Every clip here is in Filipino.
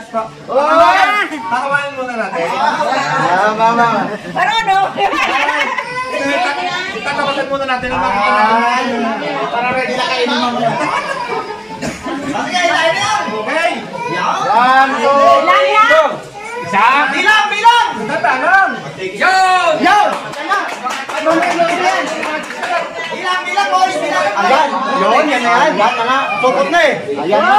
Hakawain muna natin. Mama. Ano, no? Tatapasan muna natin ang makita natin. Para ready na kainin mamaya. Okay, tayo na. Okay. 1, 2, 3. Isa. Bilang! Tatanong. Yun! Bilang, boys! Bilang! Ayan! Yun, yan na yan. Yan na nga. Sukot na eh. Ayan na.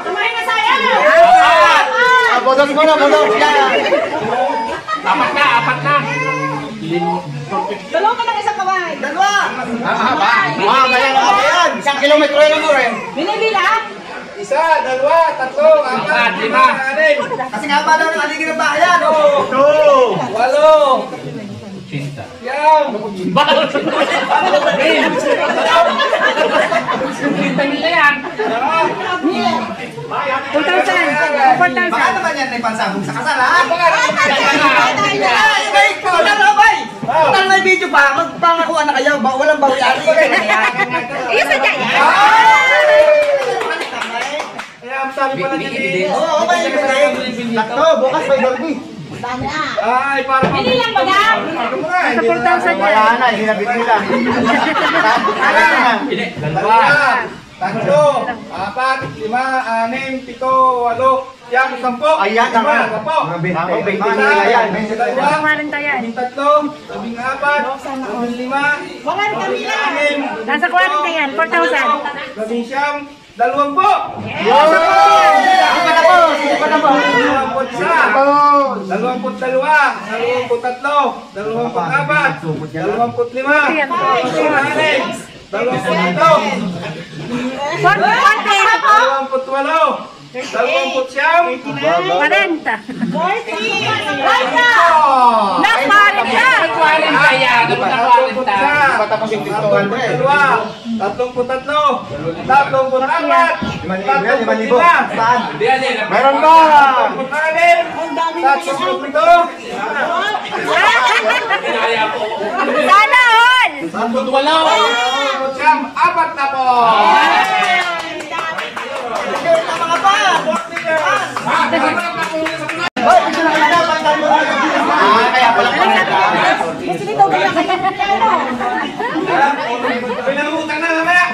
Tumahin na sayang! Bodos mo na, bodos. Apat na. Dalawa ka lang isang kaway. Dalawa! Ganyan na ba yan? 1 kilometro yun ang rin. Binibilang? 1, 2, 3, 4, 5, 6. Kasi nga ba daw ng aligin ng bahayan? 8. Yan! Kita yan! 4,000. Baka naman yan may pansabong sa kasal, ha? Total may video pa, magpangakuan na kayo, walang bawiari. Iyo sa kaya? Kaya sabi pala niya eh. Oo, may Lakto, bukas may derby. Ay, para pa. Hindi lang ba yan? Sa 4,000 Wala na, hinabit nila. Dalawa, 3, 4, 5, 6, 7, 8, 9, 10. Ayan na nga. Ako, 20 nila yan. 40 yan. 13, 14, 15, 16, Nasa 40 yan, 4,000. 20, 20. Yun! Sige pa na po, sige pa na po. 22, 23, 24, 25, 26, 27, 28, Patapos yung 200. 5,000. Meron ba? Sana all! Apat na po! Mga pa! Hoy, gusto na kaya pantay mo na. Kaya pala pala. Gusto nito bilang kayo. Pinangutang na mamaya!